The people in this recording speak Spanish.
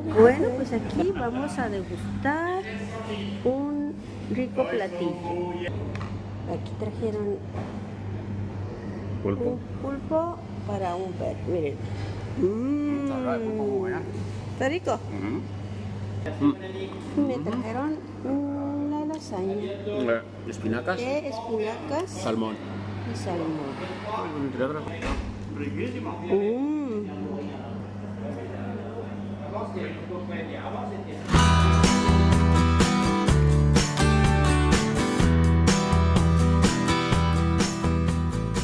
Bueno, pues aquí vamos a degustar un rico platillo. Aquí trajeron Pulpo. un pulpo para un perro, miren. Está rico. Me trajeron una lasaña Espinacas. de espinacas Salmón. y salmón. Riquísimo.